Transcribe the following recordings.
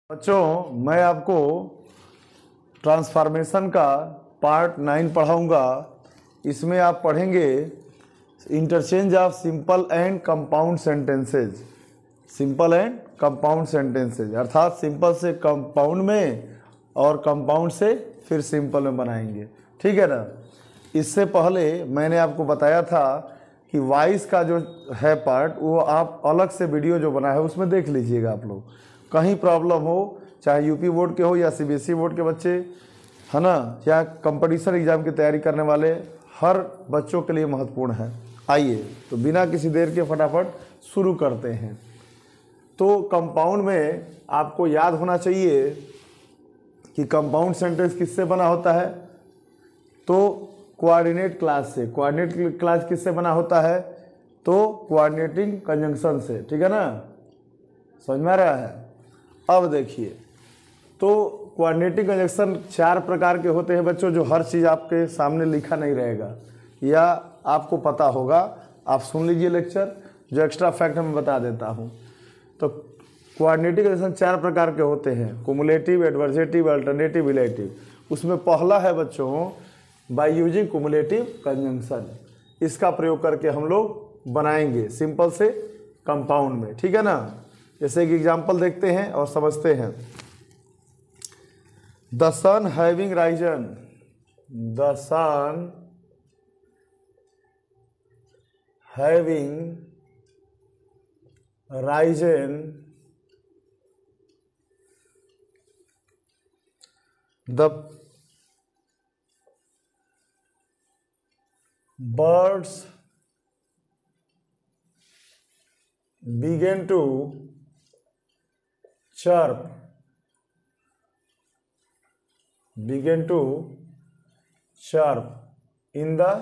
बच्चों, मैं आपको ट्रांसफॉर्मेशन का पार्ट 9 पढ़ाऊंगा। इसमें आप पढ़ेंगे interchange of simple and compound sentences. Simple and compound sentences अर्थात सिंपल से कंपाउंड में और कंपाउंड से फिर सिंपल में बनाएंगे, ठीक है ना। इससे पहले मैंने आपको बताया था कि वॉइस का जो है पार्ट वो आप अलग से वीडियो जो बना है उसमें देख लीजिएगा। आप लोग कहीं प्रॉब्लम हो, चाहे यूपी बोर्ड के हो या सीबीएसई बोर्ड के बच्चे, है ना, या कंपटीशन एग्जाम की तैयारी करने वाले, हर बच्चों के लिए महत्वपूर्ण है। आइए तो बिना किसी देर के फटाफट शुरू करते हैं। तो कंपाउंड में आपको याद होना चाहिए कि कंपाउंड सेंटेंस किससे बना होता है। तो कोऑर्डिनेट क्लास से। कोऑर्डिनेट क्लास किससे बना होता है? तो कोऑर्डिनेटिंग कंजंक्शन से, ठीक है ना, समझ में आ रहा है। अब देखिए, तो कोऑर्डिनेटिंग कंजंक्शन 4 प्रकार के होते हैं बच्चों, जो हर चीज़ आपके सामने लिखा नहीं रहेगा या आपको पता होगा। आप सुन लीजिए लेक्चर, जो एक्स्ट्रा फैक्ट मैं बता देता हूँ। तो कोऑर्डिनेटिंग कंजंक्शन 4 प्रकार के होते हैं, कुमुलेटिव, एडवर्जेटिव, अल्टरनेटिव, रिलेटिव। उसमें पहला है बच्चों बाय यूजिंग कुमुलेटिव कंजंक्शन। इसका प्रयोग करके हम लोग बनाएंगे सिंपल से कंपाउंड में, ठीक है ना। जैसे एक एग्जाम्पल देखते हैं और समझते हैं। The sun having risen, the sun having risen, the birds began to chirp, in the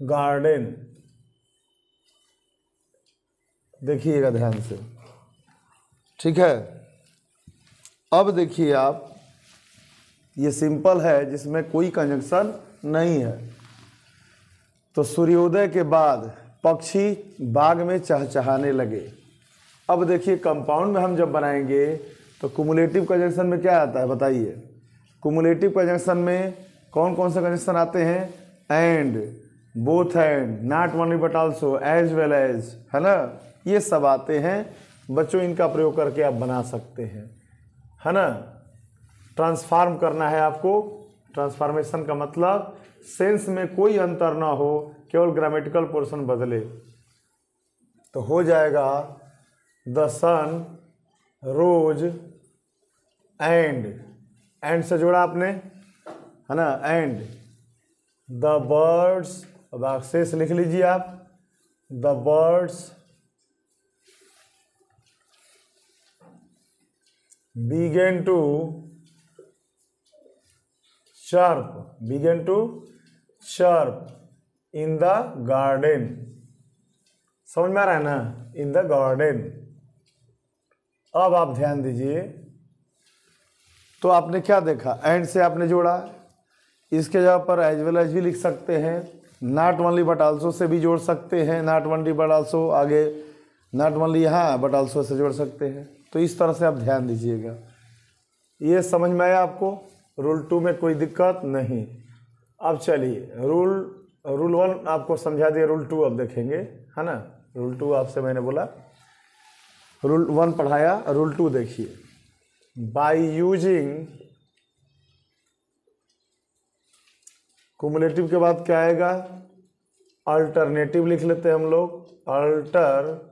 garden। देखिएगा ध्यान से, ठीक है। अब देखिए आप, ये सिंपल है जिसमें कोई कंजंक्शन नहीं है। तो सूर्योदय के बाद पक्षी बाग में चहचहाने लगे। अब देखिए कंपाउंड में हम जब बनाएंगे तो कुमुलेटिव कंजंक्शन में क्या आता है बताइए। कुमुलेटिव कंजंक्शन में कौन कौन से कंजंक्शन आते हैं? And, both and, not only but also, as well as, है ना, ये सब आते हैं बच्चों। इनका प्रयोग करके आप बना सकते हैं, है ना। ट्रांसफॉर्म करना है आपको। ट्रांसफॉर्मेशन का मतलब सेंस में कोई अंतर ना हो, केवल ग्रामेटिकल पोर्शन बदले। तो हो जाएगा द सन रोज एंड से जोड़ा आपने, है ना, एंड द बर्ड्स, अब शेष लिख लीजिए आप, the birds began to chirp in the garden। समझ में आ रहा है ना, इन द गार्डन। अब आप ध्यान दीजिए, तो आपने क्या देखा, एंड से आपने जोड़ा। इसके जगह पर एज वेल एज भी लिख सकते हैं, not only but also say भी जोड़ सकते हैं, नॉट ओनली बट आल्सो, आगे नॉट ओनली यहाँ बट आल्सो से जोड़ सकते हैं। तो इस तरह से आप ध्यान दीजिएगा। ये समझ में आया आपको? रूल 2 में कोई दिक्कत नहीं। अब चलिए रूल 1 आपको समझा दिया, रूल 2 अब देखेंगे, है ना। रूल 2 आपसे मैंने बोला, रूल 1 पढ़ाया, रूल 2 देखिए। बाय यूजिंग, कुमुलेटिव के बाद क्या आएगा? अल्टरनेटिव लिख लेते हैं हम लोग। अल्टरनेटिव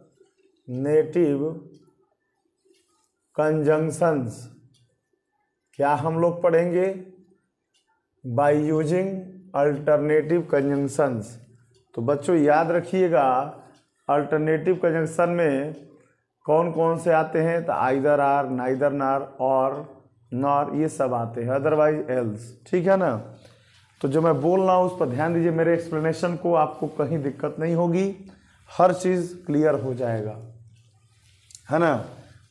कंजंक्शंस क्या हम लोग पढ़ेंगे? By using alternative conjunctions. तो बच्चों याद रखिएगा, अल्टरनेटिव कंजंक्शन में कौन कौन से आते हैं? तो आइदर आर, नाइदर नार, और नॉर, ये सब आते हैं, अदरवाइज एल्स, ठीक है ना। तो जो मैं बोल रहा हूँ उस पर ध्यान दीजिए, मेरे एक्सप्लेनेशन को आपको कहीं दिक्कत नहीं होगी, हर चीज़ क्लियर हो जाएगा, है ना।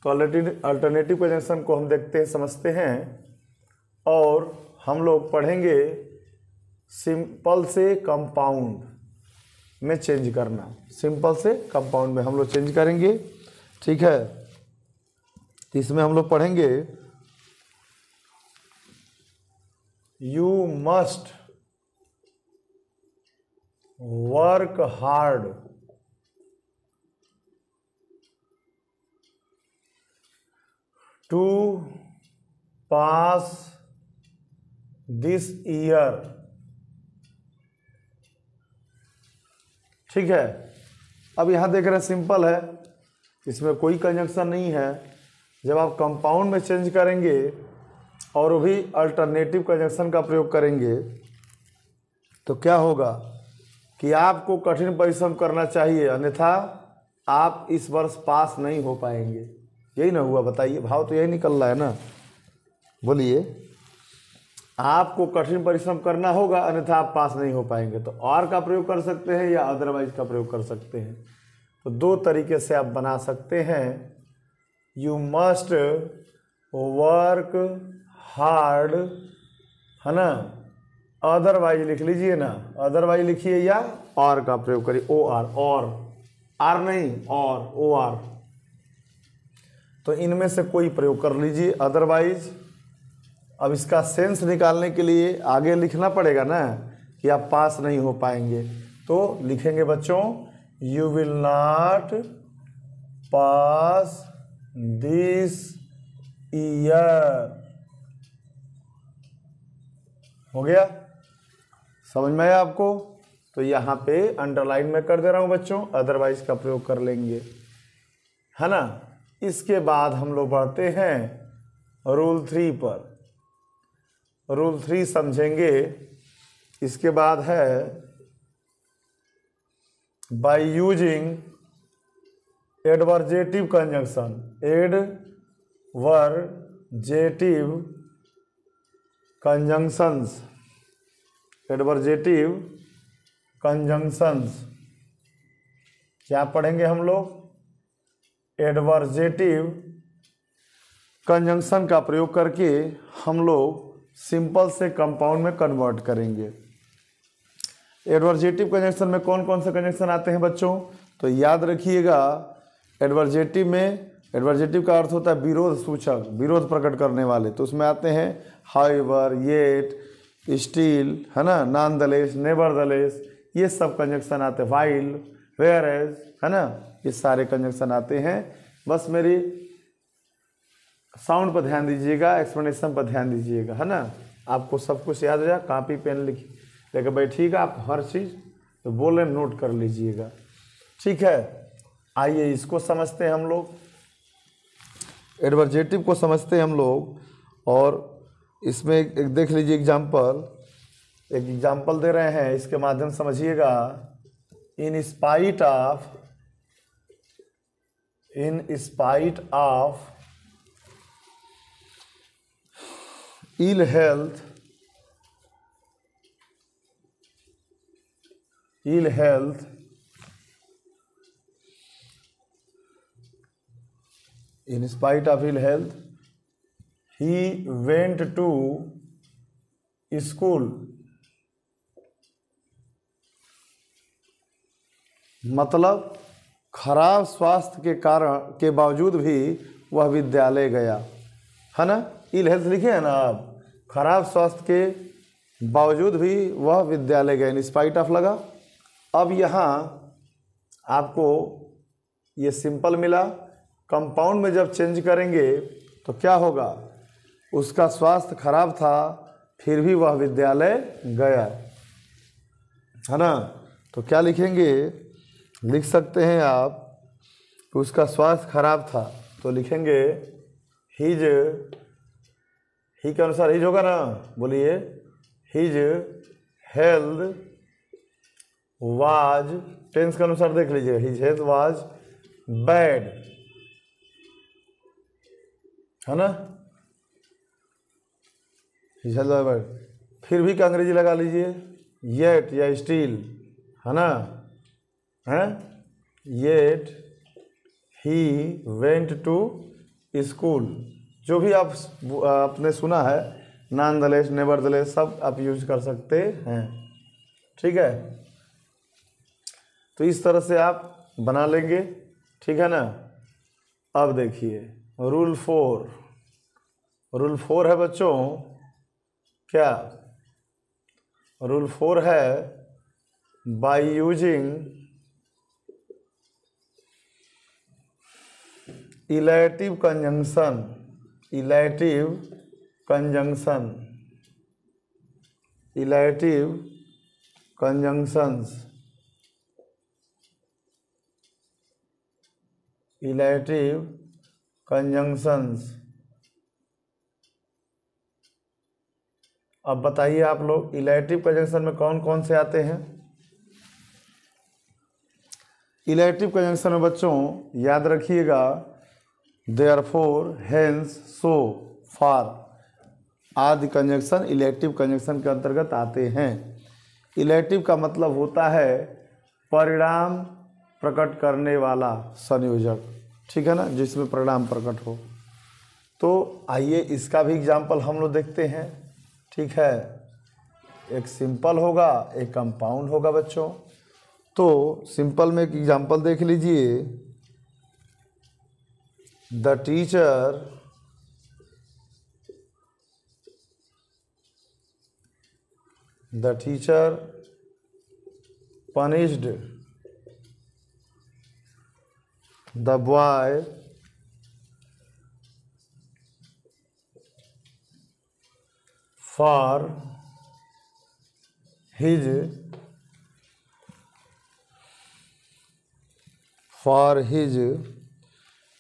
तो अल्टरनेटिव कंजंक्शन को हम देखते हैं, समझते हैं, और हम लोग पढ़ेंगे सिंपल से कंपाउंड में चेंज करना। सिंपल से कंपाउंड में हम लोग चेंज करेंगे, ठीक है। तो इसमें हम लोग पढ़ेंगे you must work hard to pass this year. ठीक है, अब यहां देख रहे हैं सिंपल है, इसमें कोई कंजंक्शन नहीं है। जब आप कंपाउंड में चेंज करेंगे और वो भी अल्टरनेटिव कंजंक्शन का प्रयोग करेंगे तो क्या होगा कि आपको कठिन परिश्रम करना चाहिए, अन्यथा आप इस वर्ष पास नहीं हो पाएंगे। यही ना हुआ, बताइए, भाव तो यही निकल रहा है ना। बोलिए, आपको कठिन परिश्रम करना होगा अन्यथा आप पास नहीं हो पाएंगे। तो और का प्रयोग कर सकते हैं या अदरवाइज का प्रयोग कर सकते हैं। तो दो तरीके से आप बना सकते हैं, यू मस्ट वर्क हार्ड, है ना, अदरवाइज लिख लीजिए ना, अदरवाइज लिखिए या और का प्रयोग करिए, ओ आर, और आर नहीं, और ओ आर। तो इनमें से कोई प्रयोग कर लीजिए, अदरवाइज। अब इसका सेंस निकालने के लिए आगे लिखना पड़ेगा ना कि आप पास नहीं हो पाएंगे। तो लिखेंगे बच्चों, you will not pass this year. हो गया, समझ में आया आपको? तो यहाँ पे अंडरलाइन में कर दे रहा हूँ बच्चों, अदरवाइज का प्रयोग कर लेंगे, है ना। इसके बाद हम लोग बढ़ते हैं रूल 3 पर। रूल 3 समझेंगे। इसके बाद है by using adversative conjunction, adversative conjunctions, adversative conjunctions. क्या पढ़ेंगे हम लोग? एडवर्जेटिव कंजंक्शन का प्रयोग करके हम लोग सिंपल से कंपाउंड में कन्वर्ट करेंगे। एडवर्जेटिव कंजंक्शन में कौन कौन से कंजंक्शन आते हैं बच्चों? तो याद रखिएगा, एडवर्जेटिव में, एडवर्जेटिव का अर्थ होता है विरोध सूचक, विरोध प्रकट करने वाले। तो उसमें आते हैं हाउएवर, येट, स्टिल, है ना, नॉनदलेस, नेवरदलेस, ये सब कंजंक्शन आते हैं, व्हाइल, वेयरएज, है ना, ये सारे कंजंक्शन आते हैं। बस मेरी साउंड पर ध्यान दीजिएगा, एक्सप्लेनेशन पर ध्यान दीजिएगा, है ना। आपको सब कुछ याद हो जाए, कॉपी पेन लेकर बैठिएगा, आप हर चीज़ तो बोल रहे नोट कर लीजिएगा। ठीक है, आइए इसको समझते हैं हम लोग, एडवर्जेटिव को समझते हैं हम लोग। और इसमें एक देख लीजिए एग्जाम्पल, एक एग्जाम्पल दे रहे हैं, इसके माध्यम से समझिएगा। In spite of ill health, in spite of ill health, he went to school। मतलब खराब स्वास्थ्य के कारण के बावजूद भी वह विद्यालय गया, है ना। इल हेल्थ लिखे है ना आप, खराब स्वास्थ्य के बावजूद भी वह विद्यालय गए, इन स्पाइट ऑफ लगा। अब यहाँ आपको ये सिंपल मिला, कंपाउंड में जब चेंज करेंगे तो क्या होगा? उसका स्वास्थ्य खराब था फिर भी वह विद्यालय गया, है ना। तो क्या लिखेंगे? लिख सकते हैं आप कि उसका स्वास्थ्य खराब था, तो लिखेंगे हिज, ही के अनुसार हिज होगा ना, बोलिए, हिज हेल्थ वाज, टेंस के अनुसार देख लीजिए, हिज हेल्थ वाज बैड, है ना, हिज हेल्थ वाज बैड। फिर भी का अंग्रेजी लगा लीजिए, येट या स्टिल, है ना, है, yet he went to school. जो भी आप आपने सुना है, नॉनदलेस, नेवरदलेस, सब आप यूज कर सकते हैं। ठीक है, तो इस तरह से आप बना लेंगे, ठीक है ना। अब देखिए रूल 4, रूल 4 है बच्चों क्या? रूल 4 है by using illative conjunction, illative conjunction, illative conjunctions, illative conjunctions. अब बताइए आप लोग इलेटिव कंजंक्शन में कौन कौन से आते हैं? इलेटिव कंजंक्शन में बच्चों याद रखिएगा देयरफॉर, हेंस, सो, फॉर आदि कंजंक्शन इलेक्टिव कंजंक्शन के अंतर्गत आते हैं। इलेक्टिव का मतलब होता है परिणाम प्रकट करने वाला संयोजक, ठीक है ना, जिसमें परिणाम प्रकट हो। तो आइए इसका भी एग्जाम्पल हम लोग देखते हैं, ठीक है। एक सिंपल होगा, एक कंपाउंड होगा बच्चों। तो सिंपल में एक एग्जाम्पल देख लीजिए। The teacher punished the boy for his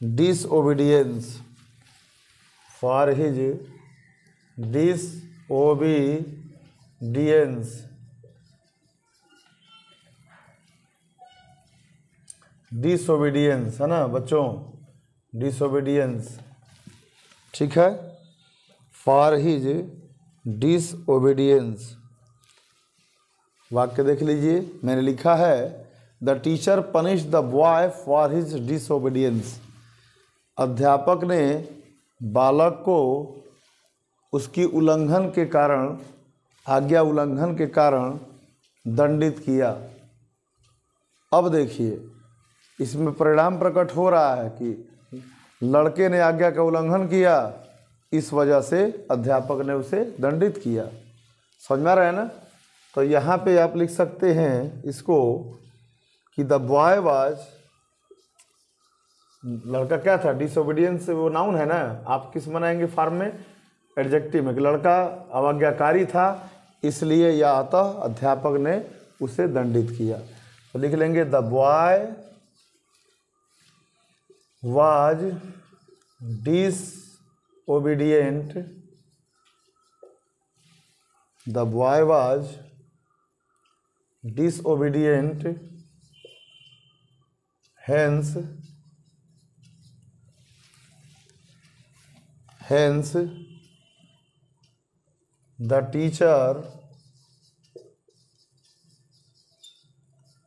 disobedience, for his disobedience, disobedience है ना बच्चों, डिसओबीडियंस, ठीक है। फॉर हिज डिसओबीडियंस, वाक्य देख लीजिए, मैंने लिखा है the teacher punish the boy for his disobedience. अध्यापक ने बालक को उसकी उल्लंघन के कारण, आज्ञा उल्लंघन के कारण दंडित किया। अब देखिए इसमें परिणाम प्रकट हो रहा है कि लड़के ने आज्ञा का उल्लंघन किया, इस वजह से अध्यापक ने उसे दंडित किया। समझ में आ रहा है ना? तो यहाँ पे आप लिख सकते हैं इसको कि द बॉय वाज, लड़का क्या था, डिसोबीडियंस वो नाउन है ना, आप किस बनाएंगे फॉर्म में, एडजेक्टिव में, कि लड़का अवज्ञाकारी था इसलिए या अतः अध्यापक ने उसे दंडित किया। तो लिख लेंगे the boy was disobedient, the boy was disobedient, hence the teacher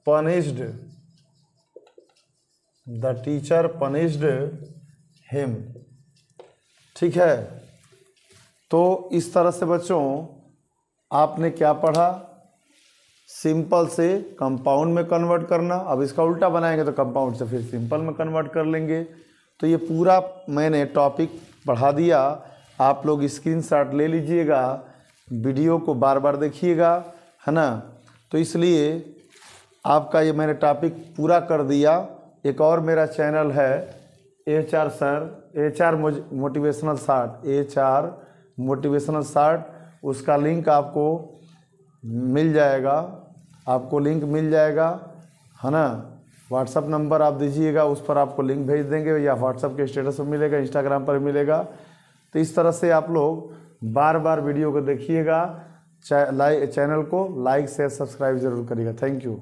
punished him, ठीक है। तो इस तरह से बच्चों आपने क्या पढ़ा, सिंपल से कंपाउंड में कन्वर्ट करना। अब इसका उल्टा बनाएंगे तो कंपाउंड से फिर सिंपल में कन्वर्ट कर लेंगे। तो ये पूरा मैंने टॉपिक पढ़ा दिया, आप लोग स्क्रीनशॉट ले लीजिएगा, वीडियो को बार बार देखिएगा, है ना। तो इसलिए आपका ये मैंने टॉपिक पूरा कर दिया। एक और मेरा चैनल है HR sir, HR motivational short, HR motivational short, उसका लिंक आपको मिल जाएगा, आपको लिंक मिल जाएगा, है ना। व्हाट्सअप नंबर आप दीजिएगा, उस पर आपको लिंक भेज देंगे, या व्हाट्सअप के स्टेटस पर मिलेगा, इंस्टाग्राम पर मिलेगा। तो इस तरह से आप लोग बार बार वीडियो को देखिएगा, चैनल को लाइक शेयर सब्सक्राइब जरूर करिएगा। Thank you.